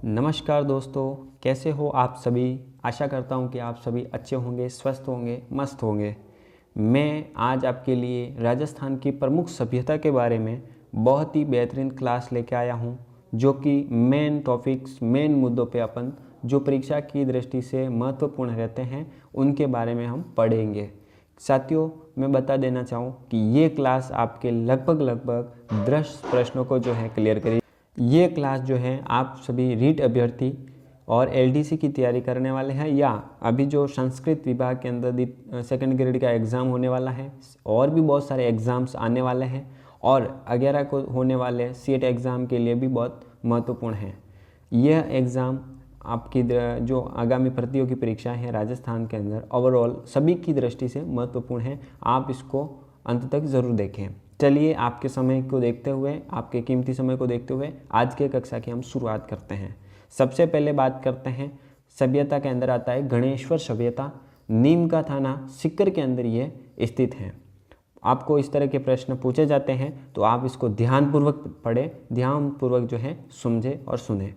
नमस्कार दोस्तों, कैसे हो आप सभी। आशा करता हूँ कि आप सभी अच्छे होंगे, स्वस्थ होंगे, मस्त होंगे। मैं आज आपके लिए राजस्थान की प्रमुख सभ्यता के बारे में बहुत ही बेहतरीन क्लास लेके आया हूँ, जो कि मेन टॉपिक्स, मेन मुद्दों पे अपन जो परीक्षा की दृष्टि से महत्वपूर्ण रहते हैं उनके बारे में हम पढ़ेंगे। साथियों, मैं बता देना चाहूँ कि ये क्लास आपके लगभग 10 प्रश्नों को जो है क्लियर करेगी। ये क्लास जो है आप सभी रीट अभ्यर्थी और एलडीसी की तैयारी करने वाले हैं, या अभी जो संस्कृत विभाग के अंदर सेकंड ग्रेड का एग्ज़ाम होने वाला है, और भी बहुत सारे एग्ज़ाम्स आने वाले हैं, और 11 को होने वाले सीएट एग्ज़ाम के लिए भी बहुत महत्वपूर्ण है। यह एग्ज़ाम आपकी जो आगामी भर्तियों की परीक्षा है राजस्थान के अंदर ओवरऑल सभी की दृष्टि से महत्वपूर्ण है। आप इसको अंत तक ज़रूर देखें। चलिए, आपके समय को देखते हुए, आपके कीमती समय को देखते हुए आज के कक्षा की हम शुरुआत करते हैं। सबसे पहले बात करते हैं सभ्यता के अंदर आता है गणेश्वर सभ्यता। नीम का थाना सीकर के अंदर ये स्थित है। आपको इस तरह के प्रश्न पूछे जाते हैं तो आप इसको ध्यानपूर्वक पढ़ें, ध्यानपूर्वक जो है समझे और सुने।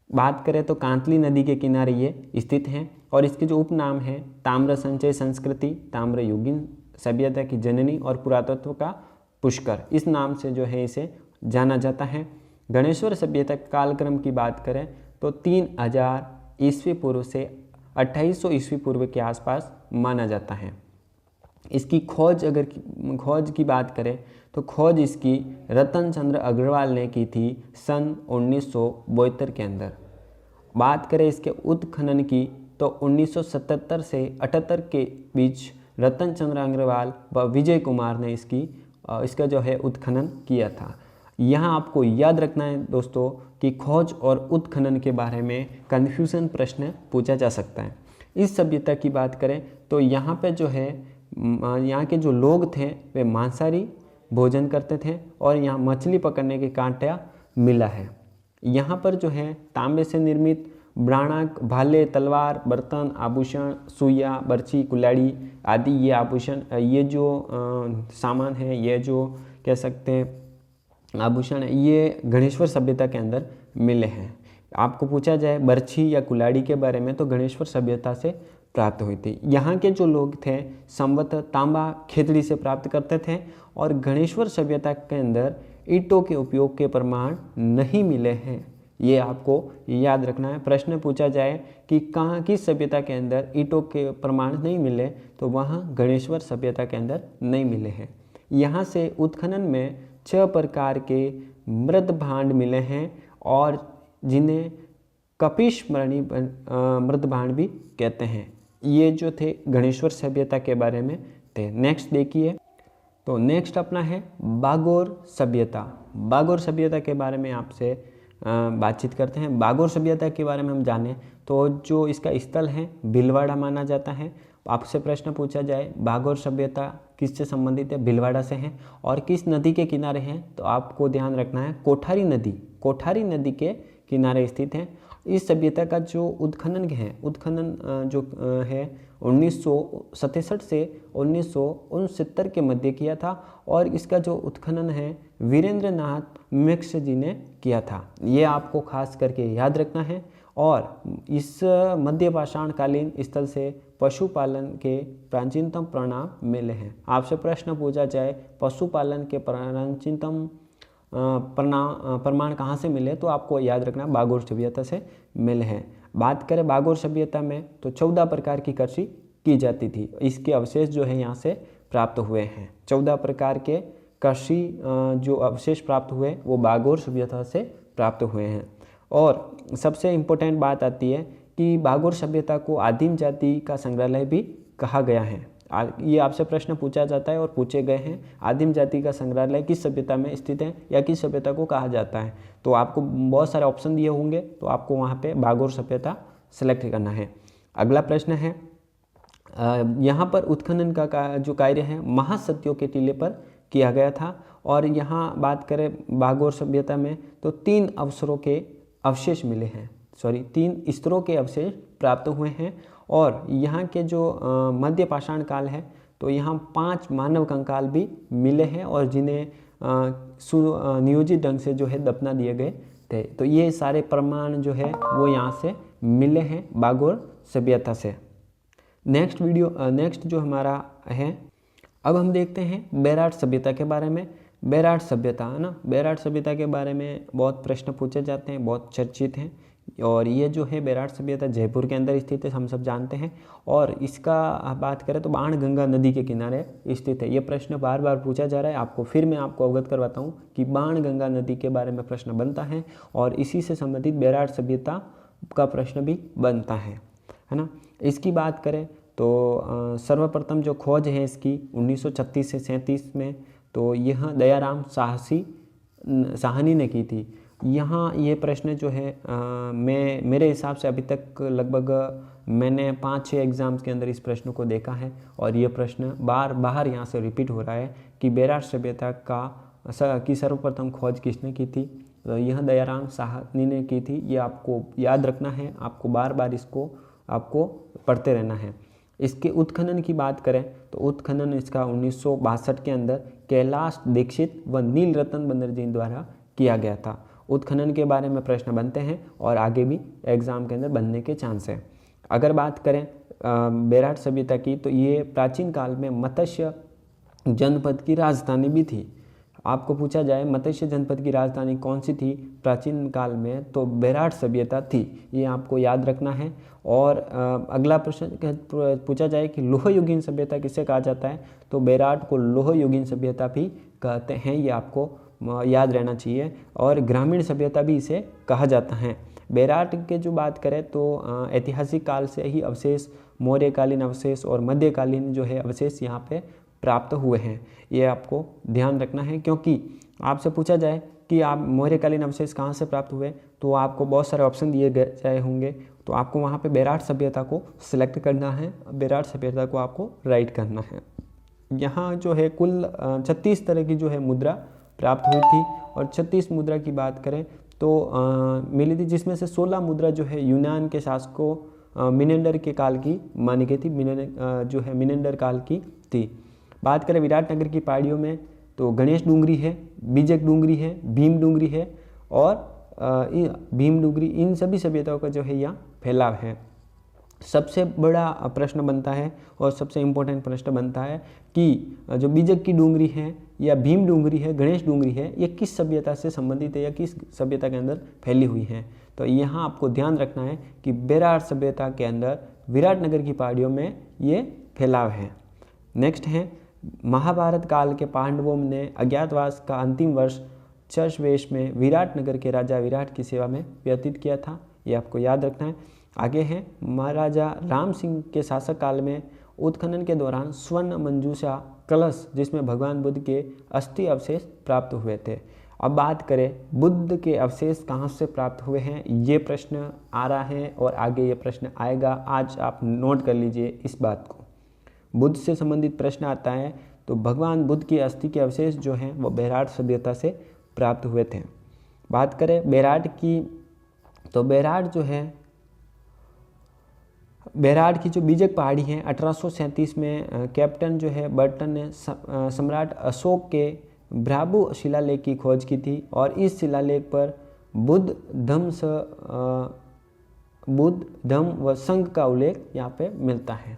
बात करें तो कांतली नदी के किनारे ये स्थित हैं, और इसके जो उपनाम है ताम्र संचय संस्कृति, ताम्र युगीन सभ्यता की जननी और पुरातत्व का पुष्कर, इस नाम से जो है इसे जाना जाता है। गणेश्वर सभ्यता कालक्रम की बात करें तो 3000 ईस्वी पूर्व से 2800 ईस्वी पूर्व के आसपास माना जाता है। इसकी खोज की बात करें तो खोज इसकी रतन चंद्र अग्रवाल ने की थी सन 1972 के अंदर। बात करें इसके उत्खनन की तो 1977 से 78 के बीच रतन चंद्र अग्रवाल व विजय कुमार ने इसका जो है उत्खनन किया था। यहाँ आपको याद रखना है दोस्तों कि खोज और उत्खनन के बारे में कन्फ्यूजन प्रश्न पूछा जा सकता है। इस सभ्यता की बात करें तो यहाँ पे जो है यहाँ के जो लोग थे वे मांसाहारी भोजन करते थे, और यहाँ मछली पकड़ने के कांटा मिला है। यहाँ पर जो है तांबे से निर्मित ब्राणाक, भाले, तलवार, बर्तन, आभूषण, सुइया, बर्छी, कुल्हाड़ी आदि ये आभूषण, ये जो सामान है, ये जो कह सकते हैं आभूषण, ये गणेश्वर सभ्यता के अंदर मिले हैं। आपको पूछा जाए बर्छी या कुल्हाड़ी के बारे में तो गणेश्वर सभ्यता से प्राप्त हुई थी। यहाँ के जो लोग थे संवत तांबा खेतड़ी से प्राप्त करते थे, और गणेश्वर सभ्यता के अंदर ईंटों के उपयोग के प्रमाण नहीं मिले हैं। ये आपको याद रखना है। प्रश्न पूछा जाए कि कहाँ किस सभ्यता के अंदर ईंटों के प्रमाण नहीं मिले, तो वहाँ गणेश्वर सभ्यता के अंदर नहीं मिले हैं। यहाँ से उत्खनन में 6 प्रकार के मृद भांड मिले हैं, और जिन्हें कपिशमणि मृद भांड भी कहते हैं। ये जो थे गणेश्वर सभ्यता के बारे में थे। नेक्स्ट देखिए, तो नेक्स्ट अपना है बागोर सभ्यता। बागोर सभ्यता के बारे में आपसे बातचीत करते हैं। बागोर सभ्यता के बारे में हम जानें तो जो इसका स्थल है भीलवाड़ा माना जाता है। आपसे प्रश्न पूछा जाए बागोर सभ्यता किससे संबंधित है, भीलवाड़ा से है, और किस नदी के किनारे है, तो आपको ध्यान रखना है कोठारी नदी के किनारे स्थित है। इस सभ्यता का जो उत्खनन जो है 1967 से 1969 के मध्य किया था, और इसका जो उत्खनन है वीरेंद्र नाथ मिश्र जी ने किया था। ये आपको खास करके याद रखना है। और इस मध्य पाषाणकालीन स्थल से पशुपालन के प्राचीनतम प्रमाण मिले हैं। आपसे प्रश्न पूछा जाए पशुपालन के प्राचीनतम प्रमाण कहाँ से मिले, तो आपको याद रखना बागोर सभ्यता से मिले हैं। बात करें बागोर सभ्यता में तो 14 प्रकार की कृषि की जाती थी। इसके अवशेष जो है यहाँ से प्राप्त हुए हैं। 14 प्रकार के कृषि जो अवशेष प्राप्त हुए वो बागोर सभ्यता से प्राप्त हुए हैं। और सबसे इम्पोर्टेंट बात आती है कि बागोर सभ्यता को आदिम जाति का संग्रहालय भी कहा गया है। ये आपसे प्रश्न पूछा जाता है और पूछे गए हैं, आदिम जाति का संग्रहालय किस सभ्यता में स्थित है या किस सभ्यता को कहा जाता है। तो आपको बहुत सारे ऑप्शन दिए होंगे, तो आपको वहाँ पे बागोर सभ्यता सेलेक्ट करना है। अगला प्रश्न है, यहाँ पर उत्खनन का जो कार्य है महासत्यों के टीले पर किया गया था। और यहाँ बात करें बागोर सभ्यता में तो 3 अवसरों के अवशेष मिले हैं, 3 स्तरों के अवशेष प्राप्त हुए हैं। और यहाँ के जो मध्य पाषाण काल है तो यहाँ 5 मानव कंकाल भी मिले हैं, और जिन्हें सुनियोजित ढंग से जो है दफना दिए गए थे। तो ये सारे प्रमाण जो है वो यहाँ से मिले हैं बागोर सभ्यता से। नेक्स्ट जो हमारा है, अब हम देखते हैं बेराट सभ्यता के बारे में। बेराट सभ्यता है ना, बेराट सभ्यता के बारे में बहुत प्रश्न पूछे जाते हैं, बहुत चर्चित हैं। और ये जो है बेराट सभ्यता जयपुर के अंदर स्थित है, हम सब जानते हैं। और इसका बात करें तो बाणगंगा नदी के किनारे स्थित है। ये प्रश्न बार बार पूछा जा रहा है आपको, फिर मैं आपको अवगत करवाता हूँ कि बाणगंगा नदी के बारे में प्रश्न बनता है और इसी से संबंधित बेराट सभ्यता का प्रश्न भी बनता है ना। इसकी बात करें तो सर्वप्रथम जो खोज है इसकी 1936 से 37 में, तो यह दयाराम साहनी ने की थी। यहाँ ये प्रश्न जो है मेरे हिसाब से अभी तक लगभग मैंने 5-6 एग्ज़ाम्स के अंदर इस प्रश्न को देखा है और ये प्रश्न बार यहाँ से रिपीट हो रहा है कि बेराट सभ्यता की सर्वप्रथम खोज किसने की थी। तो यह दयाराम साहनी ने की थी। ये आपको याद रखना है, आपको बार बार इसको आपको पढ़ते रहना है। इसके उत्खनन की बात करें तो उत्खनन इसका 1962 के अंदर कैलाश दीक्षित व नीलरतन बनर्जी द्वारा किया गया था। उत्खनन के बारे में प्रश्न बनते हैं और आगे भी एग्ज़ाम के अंदर बनने के चांस है। अगर बात करें बेराट सभ्यता की, तो ये प्राचीन काल में मत्स्य जनपद की राजधानी भी थी। आपको पूछा जाए मत्स्य जनपद की राजधानी कौन सी थी प्राचीन काल में, तो बेराट सभ्यता थी। ये आपको याद रखना है। और अगला प्रश्न पूछा जाए कि लोह युगीन सभ्यता किसे कहा जाता है, तो बेराट को लोह युगीन सभ्यता भी कहते हैं। ये आपको याद रहना चाहिए। और ग्रामीण सभ्यता भी इसे कहा जाता है। बेराट के जो बात करें तो ऐतिहासिक काल से ही अवशेष, मौर्यकालीन अवशेष और मध्यकालीन जो है अवशेष यहाँ पे प्राप्त हुए हैं। ये आपको ध्यान रखना है, क्योंकि आपसे पूछा जाए कि आप मौर्यकालीन अवशेष कहाँ से प्राप्त हुए, तो आपको बहुत सारे ऑप्शन दिए गए होंगे। तो आपको वहाँ पे बेराट सभ्यता को सिलेक्ट करना है, बेराट सभ्यता को आपको राइट करना है। यहाँ जो है कुल 36 तरह की जो है मुद्रा प्राप्त हुई थी। और 36 मुद्रा की बात करें तो मिली थी, जिसमें से 16 मुद्रा जो है यूनान के शासकों मिनेंडर के काल की मानी गई थी। जो है मिनेंडर काल की थी। बात करें विराटनगर की पहाड़ियों में, तो गणेश डूंगरी है, बीजक डूंगरी है, भीम डूंगरी है और भीम डूंगरी, इन सभी सभ्यताओं का जो है यहाँ फैलाव है। सबसे बड़ा प्रश्न बनता है और सबसे इम्पोर्टेंट प्रश्न बनता है कि जो बीजक की डूंगरी है या भीम डूंगरी है, गणेश डूंगरी है, ये किस सभ्यता से संबंधित है या किस सभ्यता के अंदर फैली हुई है। तो यहाँ आपको ध्यान रखना है कि बेराट सभ्यता के अंदर विराटनगर की पहाड़ियों में ये फैलाव है। नेक्स्ट है महाभारत काल के पांडवों ने अज्ञातवास का अंतिम वर्ष चर्षवेश में विराटनगर के राजा विराट की सेवा में व्यतीत किया था। ये आपको याद रखना है। आगे है महाराजा राम सिंह के शासक काल में उत्खनन के दौरान स्वर्ण मंजूषा कलश जिसमें भगवान बुद्ध के अस्थि अवशेष प्राप्त हुए थे। अब बात करें बुद्ध के अवशेष कहाँ से प्राप्त हुए हैं, ये प्रश्न आ रहा है और आगे ये प्रश्न आएगा। आज आप नोट कर लीजिए इस बात को। बुद्ध से संबंधित प्रश्न आता है तो भगवान बुद्ध की अस्थि के अवशेष जो हैं वो बेराट सभ्यता से प्राप्त हुए थे। बात करें बेराट की, तो बेराट जो है, बेराट की जो बीजक पहाड़ी है 1837 में कैप्टन जो है बर्टन ने सम्राट अशोक के भ्राबु शिलालेख की खोज की थी और इस शिलालेख पर बुद्ध धम्म व संघ का उल्लेख यहाँ पे मिलता है।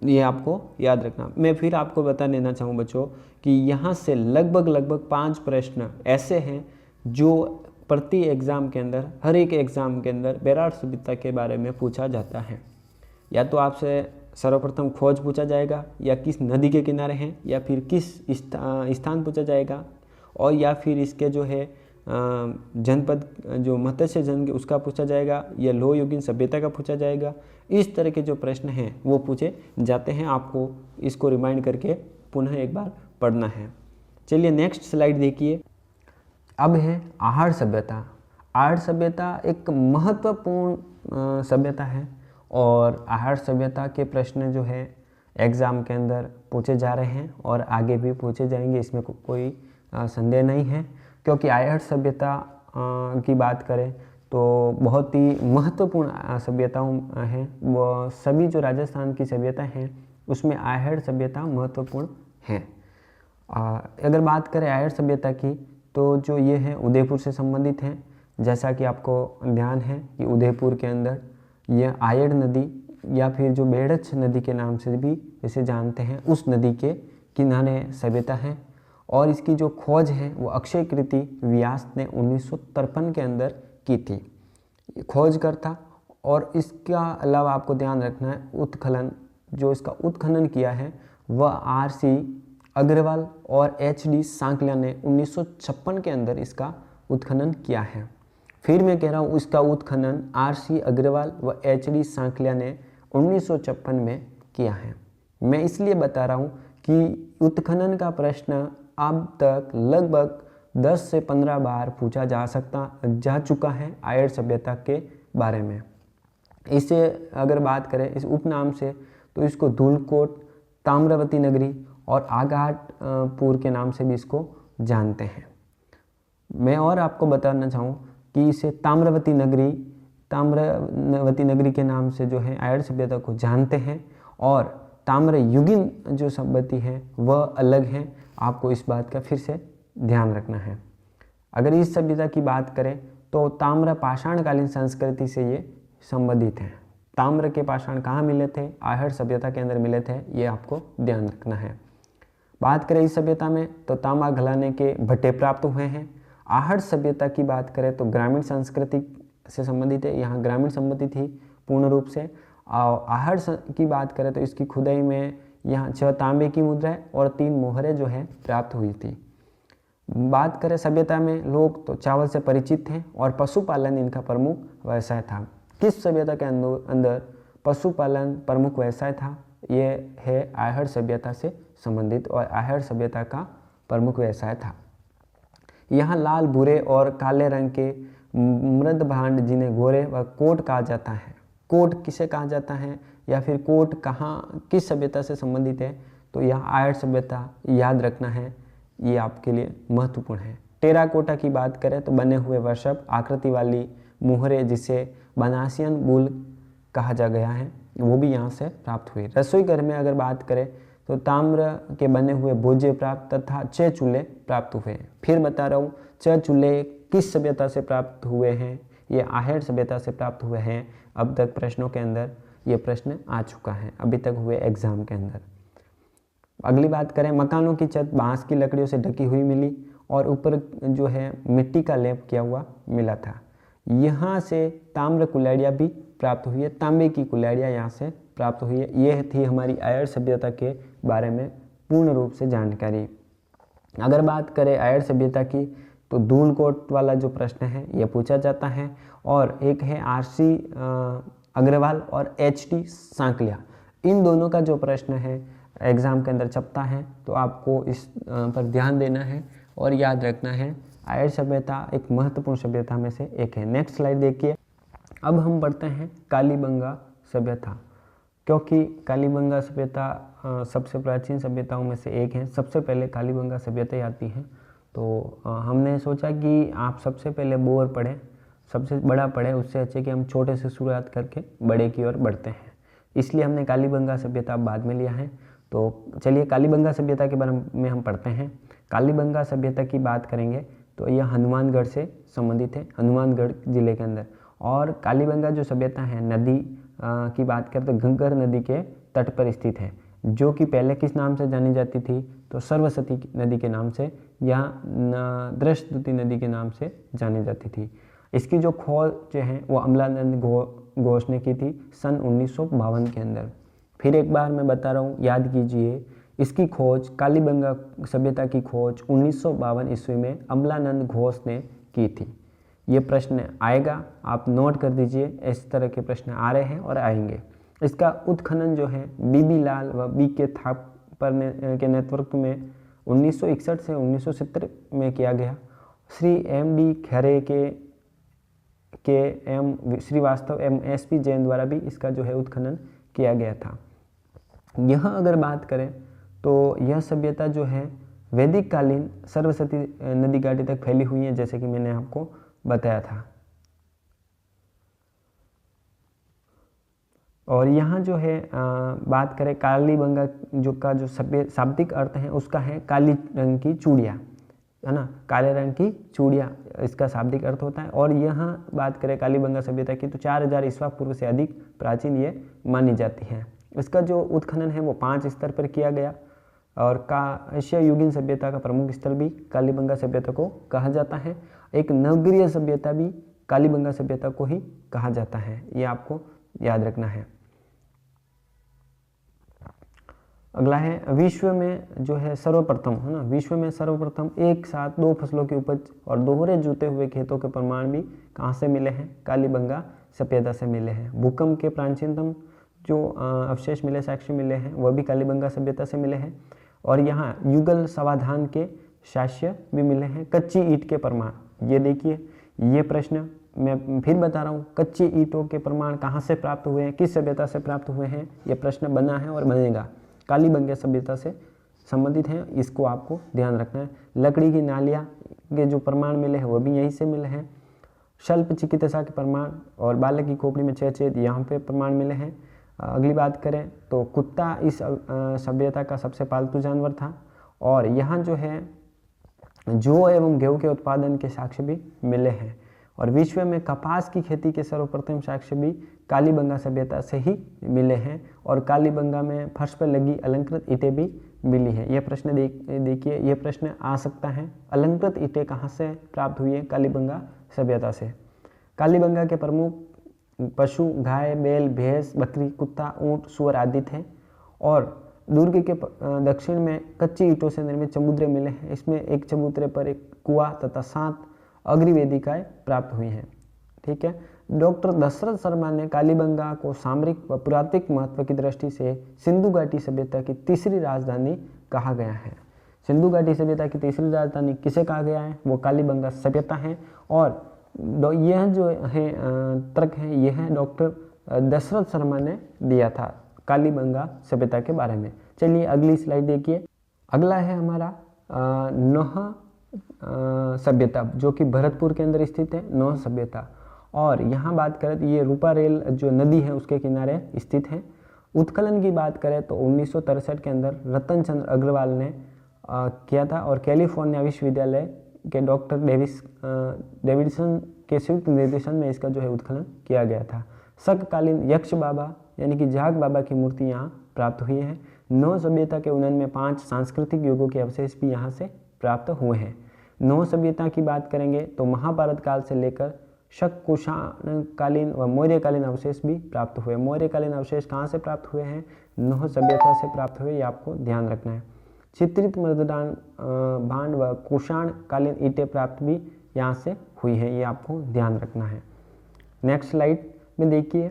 ये आपको याद रखना। मैं फिर आपको बता देना चाहूँ बच्चों कि यहाँ से लगभग 5 प्रश्न ऐसे हैं जो प्रति एग्ज़ाम के अंदर, हर एक एग्ज़ाम के अंदर बेराट सभ्यता के बारे में पूछा जाता है। या तो आपसे सर्वप्रथम खोज पूछा जाएगा, या किस नदी के किनारे हैं, या फिर किस स्थान पूछा जाएगा, और या फिर इसके जो है जनपद जो मत्स्य जनपद उसका पूछा जाएगा, या लोह युगीन सभ्यता का पूछा जाएगा। इस तरह के जो प्रश्न हैं वो पूछे जाते हैं। आपको इसको रिमाइंड करके पुनः एक बार पढ़ना है। चलिए नेक्स्ट स्लाइड देखिए। अब है आहड़ सभ्यता। आहड़ सभ्यता एक महत्वपूर्ण सभ्यता है और आहड़ सभ्यता के प्रश्न जो है एग्ज़ाम के अंदर पूछे जा रहे हैं और आगे भी पूछे जाएंगे, इसमें कोई संदेह नहीं है। क्योंकि आहड़ सभ्यता की बात करें तो बहुत ही महत्वपूर्ण सभ्यताओं हैं। वो सभी जो राजस्थान की सभ्यता हैं उसमें आहड़ सभ्यता महत्वपूर्ण है। अगर बात करें आहड़ सभ्यता की, तो जो ये है उदयपुर से संबंधित हैं। जैसा कि आपको ध्यान है कि उदयपुर के अंदर यह आयड़ नदी या फिर जो बेड़च नदी के नाम से भी इसे जानते हैं, उस नदी के किनारे सभ्यता है। और इसकी जो खोज है वो अक्षय कृति व्यास ने 1953 के अंदर की थी, खोज करता। और इसका अलावा आपको ध्यान रखना है उत्खनन, जो इसका उत्खनन किया है वह आर.सी. अग्रवाल और एच.डी. सांकलिया ने 1956 के अंदर इसका उत्खनन किया है। फिर मैं कह रहा हूँ इसका उत्खनन आर.सी. अग्रवाल व एच.डी. सांकलिया ने 1956 में किया है। मैं इसलिए बता रहा हूँ कि उत्खनन का प्रश्न अब तक लगभग 10 से 15 बार पूछा जा चुका है आयड़ सभ्यता के बारे में। इसे अगर बात करें इस उपनाम से तो इसको धूलकोट, ताम्रवती नगरी और आघाटपुर के नाम से भी इसको जानते हैं। मैं और आपको बताना चाहूँ कि इसे ताम्रवती नगरी के नाम से जो है आयड़ सभ्यता को जानते हैं, और ताम्रयुगीन जो सभ्यता है वह अलग है। आपको इस बात का फिर से ध्यान रखना है। अगर इस सभ्यता की बात करें तो ताम्र पाषाणकालीन संस्कृति से ये संबंधित हैं। ताम्र के पाषाण कहाँ मिले थे? आयड़ सभ्यता के अंदर मिले थे, ये आपको ध्यान रखना है। बात करें इस सभ्यता में तो तांबा गलाने के भट्टे प्राप्त हुए हैं। आहड़ सभ्यता की बात करें तो ग्रामीण संस्कृति से संबंधित है, यहाँ ग्रामीण संबंधी थी पूर्ण रूप से। और आहड़ की बात करें तो इसकी खुदाई में यहाँ 6 तांबे की मुद्राएं और 3 मोहरें जो है प्राप्त हुई थी। बात करें सभ्यता में लोग तो चावल से परिचित हैं और पशुपालन इनका प्रमुख व्यवसाय था। किस सभ्यता के अंदर पशुपालन प्रमुख व्यवसाय था? ये है आहड़ सभ्यता से संबंधित, और आहड़ सभ्यता का प्रमुख व्यवसाय था। यहाँ लाल, भूरे और काले रंग के मृद भांड जिन्हें गोरे व कोट कहा जाता है। कोट किसे कहा जाता है या फिर कोट कहाँ किस सभ्यता से संबंधित है? तो यह आयड़ सभ्यता, याद रखना है, ये आपके लिए महत्वपूर्ण है। टेराकोटा की बात करें तो बने हुए वर्षभ आकृति वाली मुहरे जिसे बनासियन बुल कहा जा गया है, वो भी यहाँ से प्राप्त हुई। रसोई घर में अगर बात करें तो ताम्र के बने हुए भोज्य प्राप्त तथा 6 चूल्हे प्राप्त हुए। फिर बता रहा हूँ 6 चूल्हे किस सभ्यता से प्राप्त हुए हैं? ये आहड़ सभ्यता से प्राप्त हुए हैं। अब तक प्रश्नों के अंदर ये प्रश्न आ चुका है, अभी तक हुए एग्जाम के अंदर। अगली बात करें, मकानों की छत बांस की लकड़ियों से ढकी हुई मिली और ऊपर जो है मिट्टी का लेप किया हुआ मिला था। यहाँ से ताम्र कुल्हाड़ियाँ भी प्राप्त हुई है, तांबे की कुल्हाड़ियाँ यहाँ से प्राप्त हुई है। यह थी हमारी आयड़ सभ्यता के बारे में पूर्ण रूप से जानकारी। अगर बात करें आयड़ सभ्यता की तो धूलकोट वाला जो प्रश्न है यह पूछा जाता है, और एक है आर.सी. अग्रवाल और एच.डी. सांकलिया। इन दोनों का जो प्रश्न है एग्ज़ाम के अंदर छपता है, तो आपको इस पर ध्यान देना है और याद रखना है। आयड़ सभ्यता एक महत्वपूर्ण सभ्यता में से एक है। नेक्स्ट स्लाइड देखिए। अब हम बढ़ते हैं कालीबंगा सभ्यता, क्योंकि कालीबंगा सभ्यता सबसे प्राचीन सभ्यताओं में से एक है। सबसे पहले कालीबंगा सभ्यता आती है, तो हमने सोचा कि आप सबसे पहले बोर पढ़ें, सबसे बड़ा पढ़ें, उससे अच्छे कि हम छोटे से शुरुआत करके बड़े की ओर बढ़ते हैं। इसलिए हमने कालीबंगा सभ्यता बाद में लिया है। तो चलिए कालीबंगा सभ्यता के बारे में हम पढ़ते हैं। कालीबंगा सभ्यता की बात करेंगे तो यह हनुमानगढ़ से संबंधित है, हनुमानगढ़ जिले के अंदर। और कालीबंगा जो सभ्यता है नदी की बात करें तो घग्गर नदी के तट पर स्थित है, जो कि पहले किस नाम से जानी जाती थी? तो सरस्वती नदी के नाम से या दृष्टद्युति नदी के नाम से जानी जाती थी। इसकी जो खोज जो है वो अमलानंद घोष ने की थी सन 1952 के अंदर। फिर एक बार मैं बता रहा हूँ, याद कीजिए, इसकी खोज कालीबंगा सभ्यता की खोज 1952 ईस्वी में अमलानंद घोष ने की थी। ये प्रश्न आएगा, आप नोट कर दीजिए, इस तरह के प्रश्न आ रहे हैं और आएंगे। इसका उत्खनन जो है बीबी लाल व बी के थापर के नेतृत्व में 1961 से 1970 में किया गया। श्री M.D. खरे के M Srivastava M S.P. Jain द्वारा भी इसका जो है उत्खनन किया गया था। यह अगर बात करें तो यह सभ्यता जो है वैदिक कालीन सरस्वती नदी घाटी तक फैली हुई है, जैसे कि मैंने आपको बताया था। और यहाँ जो है बात करें कालीबंगा जो का जो शाब्दिक अर्थ है उसका है काली रंग की चूड़ियाँ। है ना, काले रंग की चूड़ियाँ इसका शाब्दिक अर्थ होता है। और यहाँ बात करें कालीबंगा सभ्यता की तो 4000 ईस्वा पूर्व से अधिक प्राचीन ये मानी जाती है। इसका जो उत्खनन है वो 5 स्तर पर किया गया और कांस्य युगीन सभ्यता का प्रमुख स्थल भी कालीबंगा सभ्यता को कहा जाता है। एक नवग्रीय सभ्यता भी कालीबंगा सभ्यता को ही कहा जाता है, ये आपको याद रखना है। अगला है विश्व में जो है सर्वप्रथम, है ना, विश्व में सर्वप्रथम एक साथ 2 फसलों की उपज और दोहरे जुते हुए खेतों के प्रमाण भी कहाँ से मिले हैं? कालीबंगा सभ्यता से मिले हैं। भूकंप के प्राचीनतम जो अवशेष मिले, साक्ष्य मिले हैं, वह भी कालीबंगा सभ्यता से मिले हैं। और यहाँ युगल समाधान के साक्ष्य भी मिले हैं। कच्ची ईंट के प्रमाण, ये देखिए, ये प्रश्न मैं फिर बता रहा हूँ, कच्ची ईंटों के प्रमाण कहाँ से प्राप्त हुए हैं, किस सभ्यता से प्राप्त हुए हैं, ये प्रश्न बना है और बनेगा, कालीबंगा सभ्यता से संबंधित हैं, इसको आपको ध्यान रखना है। लकड़ी की नालियाँ के जो प्रमाण मिले हैं वो भी यहीं से मिले हैं। शल्प चिकित्सा के प्रमाण और बालक की खोपड़ी में 6 छेद, यहाँ पे प्रमाण मिले हैं। अगली बात करें तो कुत्ता इस सभ्यता का सबसे पालतू जानवर था। और यहाँ जो है जौ एवं गेहूं के उत्पादन के साक्ष्य भी मिले हैं। और विश्व में कपास की खेती के सर्वप्रथम साक्ष्य भी कालीबंगा सभ्यता से ही मिले हैं। और कालीबंगा में फर्श पर लगी अलंकृत ईंटें भी मिली है। यह प्रश्न देखिए, यह प्रश्न आ सकता है, अलंकृत ईंटें कहाँ से प्राप्त हुई है? कालीबंगा सभ्यता से। कालीबंगा के प्रमुख पशु गाय, बैल, भैंस, बकरी, कुत्ता, ऊंट, सुअर आदि थे। और दुर्ग के दक्षिण में कच्ची ईंटों से निर्मित चबूतरे मिले हैं। इसमें एक चबूतरे पर एक कुआं तथा 7 अग्निवेदिकाएं प्राप्त हुई हैं। ठीक है। डॉक्टर दशरथ शर्मा ने कालीबंगा को सामरिक व पुरातात्विक महत्व की दृष्टि से सिंधु घाटी सभ्यता की तीसरी राजधानी कहा गया है। सिंधु घाटी सभ्यता की तीसरी राजधानी किसे कहा गया है? वो कालीबंगा सभ्यता है। और यह जो है तर्क है, यह डॉक्टर दशरथ शर्मा ने दिया था कालीबंगा सभ्यता के बारे में। चलिए अगली स्लाइड देखिए। अगला है हमारा नौह सभ्यता, जो कि भरतपुर के अंदर स्थित है, नौह सभ्यता। और यहाँ बात करें तो ये रूपा रेल जो नदी है उसके किनारे स्थित है। उत्खनन की बात करें तो 1963 के अंदर रतन चंद्र अग्रवाल ने किया था। और कैलिफोर्निया विश्वविद्यालय के डॉक्टर डेविडसन के संयुक्त निर्देशन में इसका जो है उत्खनन किया गया था। शककालीन यक्ष बाबा यानी कि जाग बाबा की मूर्ति यहाँ प्राप्त हुई है। नौ सभ्यता के उन्नयन में 5 सांस्कृतिक युगों के अवशेष भी यहाँ से प्राप्त हुए हैं। नौ सभ्यता की बात करेंगे तो महाभारत काल से लेकर शक कुषाणकालीन व मौर्यकालीन अवशेष भी प्राप्त हुए। मौर्यकालीन अवशेष कहाँ से प्राप्त हुए हैं? नौ सभ्यता से प्राप्त हुए, ये आपको ध्यान रखना है। चित्रित मृदडान भांड व कुषाणकालीन ईंटें प्राप्त भी यहाँ से हुई है, ये आपको ध्यान रखना है। नेक्स्ट स्लाइड में देखिए,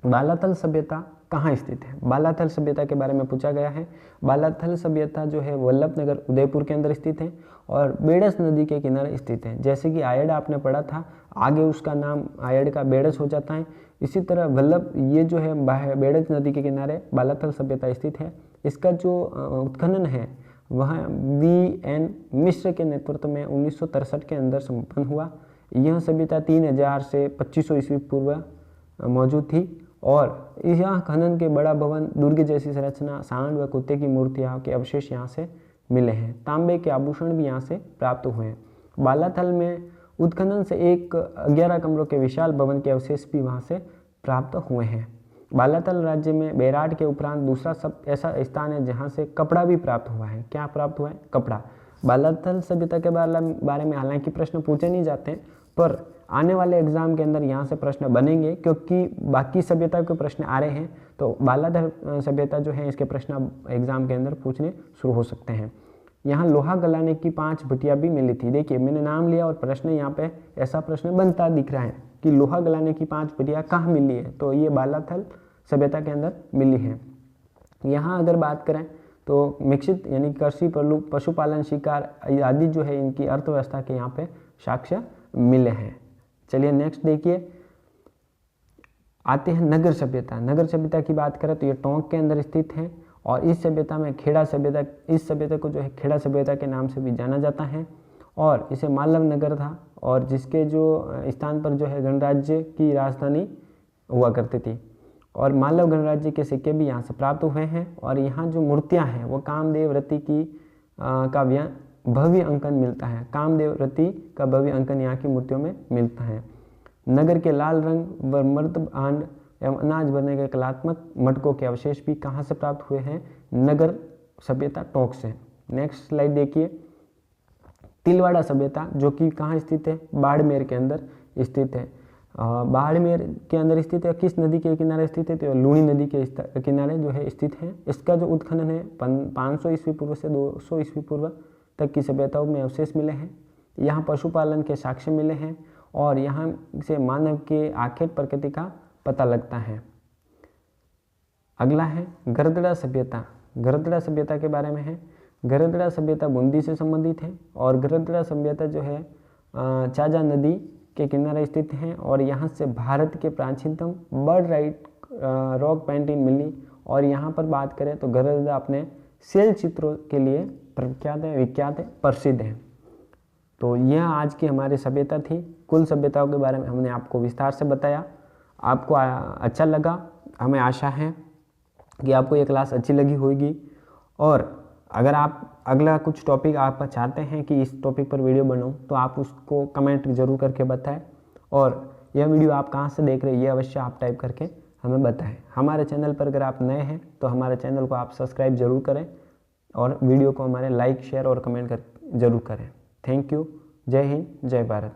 बालाथल सभ्यता कहाँ स्थित है? बालाथल सभ्यता के बारे में पूछा गया है। बालाथल सभ्यता जो है वल्लभनगर उदयपुर के अंदर स्थित है और बेड़स नदी के किनारे स्थित है। जैसे कि आयड आपने पढ़ा था, आगे उसका नाम आयड का बेड़स हो जाता है। इसी तरह वल्लभ ये जो है बेड़स नदी के किनारे बालाथल सभ्यता स्थित है। इसका जो उत्खनन है वह VN मिश्र के नेतृत्व में 1963 के अंदर संपन्न हुआ। यह सभ्यता 3000 से 2500 ईस्वी पूर्व मौजूद थी। और यहाँ खनन के बड़ा भवन, दुर्ग जैसी संरचना, सांड व कुत्ते की मूर्तियाँ के अवशेष यहाँ से मिले हैं। तांबे के आभूषण भी यहाँ से प्राप्त हुए हैं। बालाथल में उत्खनन से 11 कमरों के विशाल भवन के अवशेष भी वहाँ से प्राप्त हुए हैं। बालाथल राज्य में बैराट के उपरांत दूसरा सब ऐसा स्थान है जहाँ से कपड़ा भी प्राप्त हुआ है। क्या प्राप्त हुआ है? कपड़ा। बालाथल सभ्यता के बारे में हालांकि प्रश्न पूछे नहीं जाते, पर आने वाले एग्जाम के अंदर यहाँ से प्रश्न बनेंगे, क्योंकि बाकी सभ्यता के प्रश्न आ रहे हैं तो बालाथल सभ्यता जो है इसके प्रश्न एग्जाम के अंदर पूछने शुरू हो सकते हैं। यहाँ लोहा गलाने की 5 भट्टियाँ भी मिली थी। देखिए मैंने नाम लिया और प्रश्न यहाँ पे ऐसा प्रश्न बनता दिख रहा है कि लोहा गलाने की 5 भट्टियाँ कहाँ मिली है, तो ये बालाथल सभ्यता के अंदर मिली है। यहाँ अगर बात करें तो मिश्रित यानी कृषि, पशुपालन, शिकार आदि जो है इनकी अर्थव्यवस्था के यहाँ पे साक्ष्य मिले हैं। चलिए नेक्स्ट देखिए, आते हैं नगर सभ्यता। नगर सभ्यता की बात करें तो ये टोंक के अंदर स्थित है और इस सभ्यता में खेड़ा सभ्यता, इस सभ्यता को जो है खेड़ा सभ्यता के नाम से भी जाना जाता है। और इसे मालव नगर था और जिसके जो स्थान पर जो है गणराज्य की राजधानी हुआ करती थी। और मालव गणराज्य के सिक्के भी यहाँ से प्राप्त हुए हैं। और यहाँ जो मूर्तियाँ हैं वो कामदेव रति की का भव्य अंकन मिलता है। कामदेव रति का भव्य अंकन यहाँ की मूर्तियों में मिलता है। नगर के लाल रंग व मर्तभांड एवं अनाज भरने के कलात्मक मटकों के अवशेष भी कहाँ से प्राप्त हुए हैं? नगर सभ्यता टोंक से। नेक्स्ट स्लाइड देखिए। तिलवाड़ा सभ्यता जो कि कहाँ स्थित है? बाड़मेर के अंदर स्थित है। बाड़मेर के अंदर स्थित है। किस नदी के किनारे स्थित है? तो लूणी नदी के किनारे जो है स्थित है। इसका जो उत्खनन है 500 ईस्वी पूर्व से 200 ईस्वी पूर्व तक की सभ्यताओं में अवशेष मिले हैं। यहाँ पशुपालन के साक्ष्य मिले हैं और यहाँ से मानव के आखिर प्रकृति का पता लगता है। अगला है गरदड़ा सभ्यता। गरदड़ा सभ्यता के बारे में है। गरदड़ा सभ्यता बूंदी से संबंधित है और गरदड़ा सभ्यता जो है चाजा नदी के किनारे स्थित है और यहाँ से भारत के प्राचीनतम बर्ड राइट रॉक पेंटिंग मिली। और यहाँ पर बात करें तो गरदड़ा अपने शैल चित्रों के लिए प्रख्यात है, विख्यात है, प्रसिद्ध है। तो यह आज की हमारी सभ्यता थी। कुल सभ्यताओं के बारे में हमने आपको विस्तार से बताया। आपको अच्छा लगा, हमें आशा है कि आपको ये क्लास अच्छी लगी होगी। और अगर आप अगला कुछ टॉपिक आप चाहते हैं कि इस टॉपिक पर वीडियो बनाऊं तो आप उसको कमेंट जरूर करके बताएं। और यह वीडियो आप कहां से देख रहे हैं ये अवश्य आप टाइप करके हमें बताएं। हमारे चैनल पर अगर आप नए हैं तो हमारे चैनल को आप सब्सक्राइब जरूर करें और वीडियो को हमारे लाइक, शेयर और कमेंट कर जरूर करें। Thank you. जय हिंद, जय भारत।